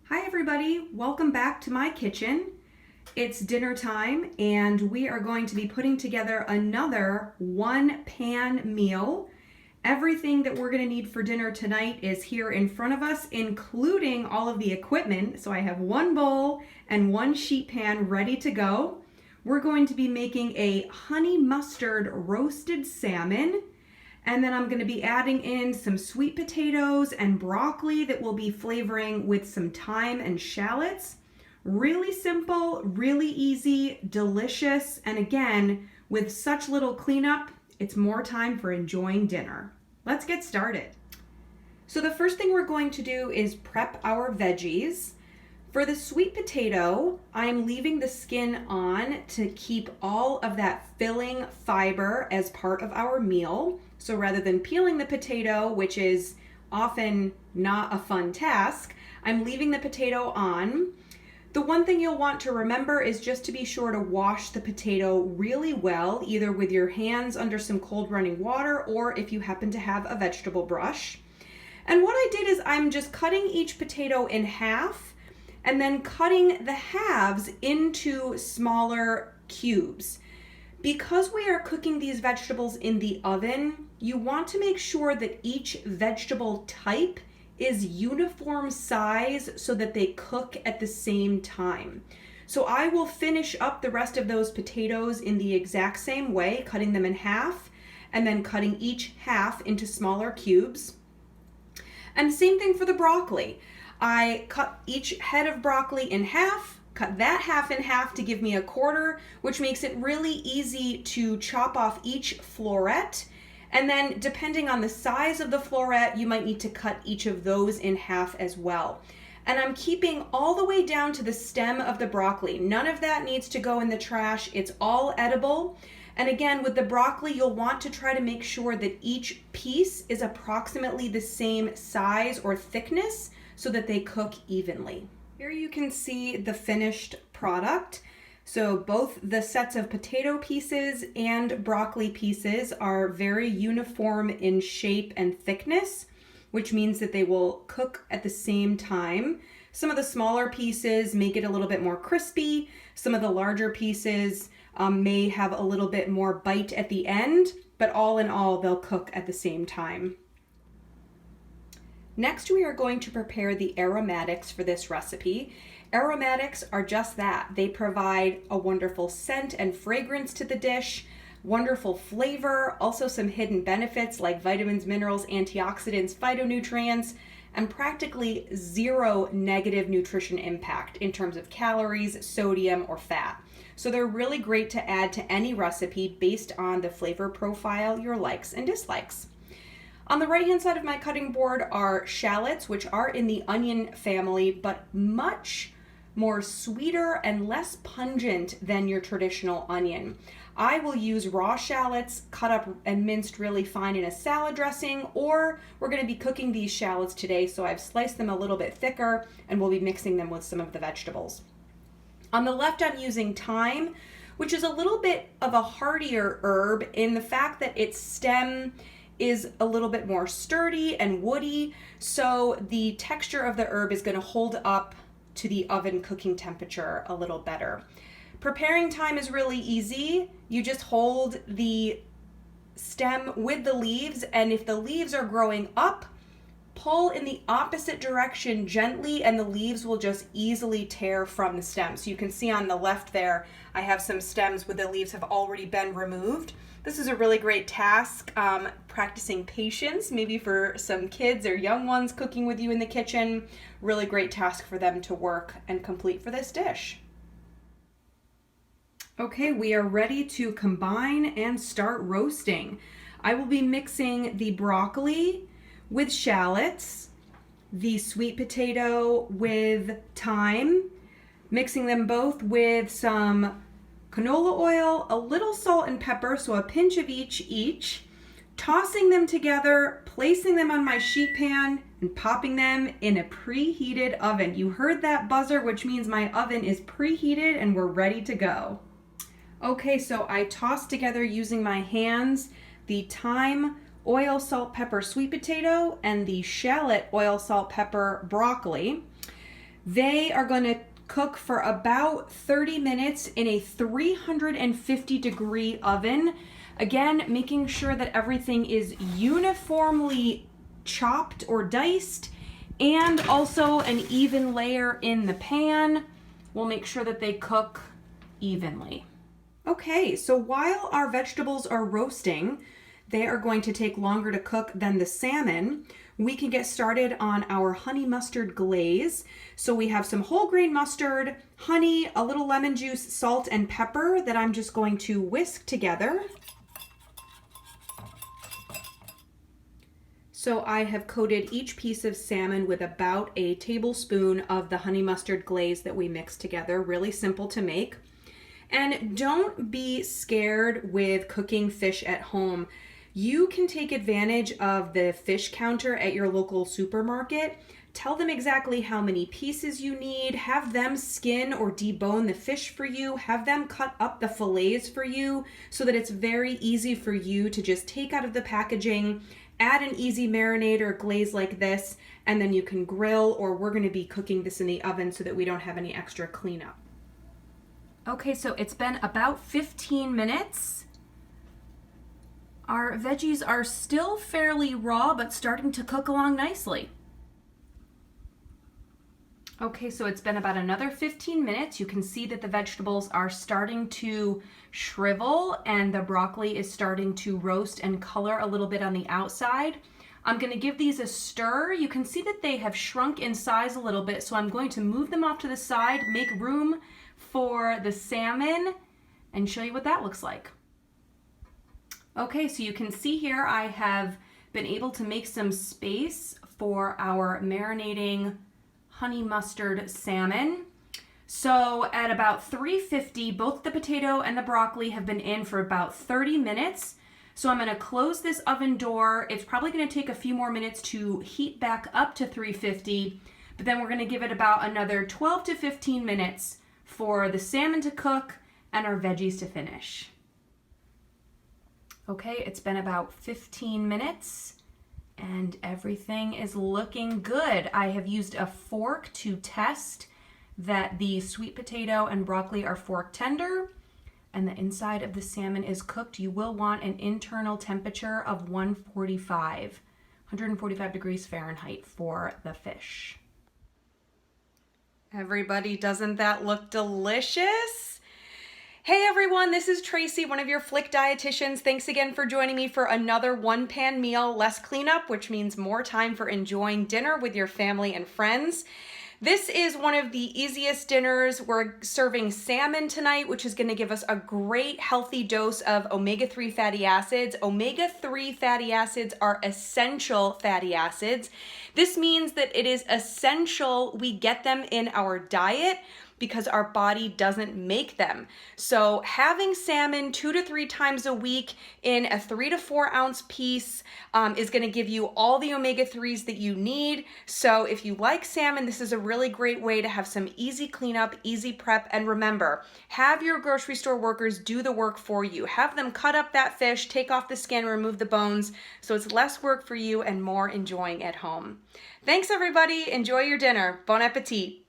Hi everybody, welcome back to my kitchen. It's dinner time and we are going to be putting together another one pan meal. Everything that we're going to need for dinner tonight is here in front of us, including all of the equipment. So I have one bowl and one sheet pan ready to go. We're going to be making a honey mustard roasted salmon. And then I'm going to be adding in some sweet potatoes and broccoli that we'll be flavoring with some thyme and shallots. Really simple, really easy, delicious, and again, with such little cleanup, it's more time for enjoying dinner. Let's get started. So the first thing we're going to do is prep our veggies. For the sweet potato, I'm leaving the skin on to keep all of that filling fiber as part of our meal. So rather than peeling the potato, which is often not a fun task, I'm leaving the potato on. The one thing you'll want to remember is just to be sure to wash the potato really well, either with your hands under some cold running water or if you happen to have a vegetable brush. And what I did is I'm just cutting each potato in half and then cutting the halves into smaller cubes. Because we are cooking these vegetables in the oven, you want to make sure that each vegetable type is uniform size so that they cook at the same time. So I will finish up the rest of those potatoes in the exact same way, cutting them in half and then cutting each half into smaller cubes. And same thing for the broccoli. I cut each head of broccoli in half, cut that half in half to give me a quarter, which makes it really easy to chop off each floret. And then depending on the size of the floret, you might need to cut each of those in half as well. And I'm keeping all the way down to the stem of the broccoli. None of that needs to go in the trash. It's all edible. And again, with the broccoli, you'll want to try to make sure that each piece is approximately the same size or thickness so that they cook evenly. Here you can see the finished product. So both the sets of potato pieces and broccoli pieces are very uniform in shape and thickness, which means that they will cook at the same time. Some of the smaller pieces make it a little bit more crispy. Some of the larger pieces may have a little bit more bite at the end, but all in all, they'll cook at the same time. Next, we are going to prepare the aromatics for this recipe. Aromatics are just that. They provide a wonderful scent and fragrance to the dish, wonderful flavor, also some hidden benefits like vitamins, minerals, antioxidants, phytonutrients, and practically zero negative nutrition impact in terms of calories, sodium, or fat. So they're really great to add to any recipe based on the flavor profile, your likes and dislikes. On the right-hand side of my cutting board are shallots, which are in the onion family, but much more sweeter and less pungent than your traditional onion. I will use raw shallots cut up and minced really fine in a salad dressing, or we're going to be cooking these shallots today, so I've sliced them a little bit thicker and we'll be mixing them with some of the vegetables. On the left, I'm using thyme, which is a little bit of a hardier herb in the fact that its stem is a little bit more sturdy and woody, so the texture of the herb is going to hold up to the oven cooking temperature a little better. Preparing thyme is really easy. You just hold the stem with the leaves, and if the leaves are growing up, pull in the opposite direction gently and the leaves will just easily tear from the stem. So you can see on the left there, I have some stems where the leaves have already been removed. This is a really great task, practicing patience, maybe for some kids or young ones cooking with you in the kitchen. Really great task for them to work and complete for this dish. Okay, we are ready to combine and start roasting. I will be mixing the broccoli with shallots, the sweet potato with thyme, mixing them both with some canola oil, a little salt and pepper, so a pinch of each, tossing them together, placing them on my sheet pan, and popping them in a preheated oven. You heard that buzzer, which means my oven is preheated and we're ready to go. Okay, so I tossed together using my hands the thyme, oil, salt, pepper, sweet potato, and the shallot, oil, salt, pepper, broccoli. They are going to cook for about 30 minutes in a 350-degree oven. Again, making sure that everything is uniformly chopped or diced and also an even layer in the pan. We'll make sure that they cook evenly. Okay, so while our vegetables are roasting, they are going to take longer to cook than the salmon. We can get started on our honey mustard glaze. So we have some whole grain mustard, honey, a little lemon juice, salt, and pepper that I'm just going to whisk together. So I have coated each piece of salmon with about a tablespoon of the honey mustard glaze that we mixed together. Really simple to make. And don't be scared with cooking fish at home. You can take advantage of the fish counter at your local supermarket. Tell them exactly how many pieces you need. Have them skin or debone the fish for you. Have them cut up the fillets for you so that it's very easy for you to just take out of the packaging, add an easy marinade or glaze like this, and then you can grill, or we're going to be cooking this in the oven so that we don't have any extra cleanup. Okay, so it's been about 15 minutes. Our veggies are still fairly raw, but starting to cook along nicely. Okay, so it's been about another 15 minutes. You can see that the vegetables are starting to shrivel and the broccoli is starting to roast and color a little bit on the outside. I'm going to give these a stir. You can see that they have shrunk in size a little bit, so I'm going to move them off to the side, make room for the salmon, and show you what that looks like. Okay, so you can see here I have been able to make some space for our marinating honey mustard salmon. So at about 350, both the potato and the broccoli have been in for about 30 minutes. So I'm going to close this oven door. It's probably going to take a few more minutes to heat back up to 350, but then we're going to give it about another 12 to 15 minutes for the salmon to cook and our veggies to finish. Okay, it's been about 15 minutes and everything is looking good. I have used a fork to test that the sweet potato and broccoli are fork tender and the inside of the salmon is cooked. You will want an internal temperature of 145 degrees Fahrenheit for the fish. Everybody, doesn't that look delicious? Hey everyone, this is Tracy, one of your Flik dietitians. Thanks again for joining me for another one-pan meal, less cleanup, which means more time for enjoying dinner with your family and friends. This is one of the easiest dinners. We're serving salmon tonight, which is going to give us a great healthy dose of omega-3 fatty acids. Omega-3 fatty acids are essential fatty acids. This means that it is essential we get them in our diet because our body doesn't make them. So having salmon 2 to 3 times a week in a 3 to 4 ounce piece is gonna give you all the omega-3s that you need. So if you like salmon, this is a really great way to have some easy cleanup, easy prep, and remember, have your grocery store workers do the work for you. Have them cut up that fish, take off the skin, remove the bones, so it's less work for you and more enjoying at home. Thanks everybody, enjoy your dinner. Bon appetit.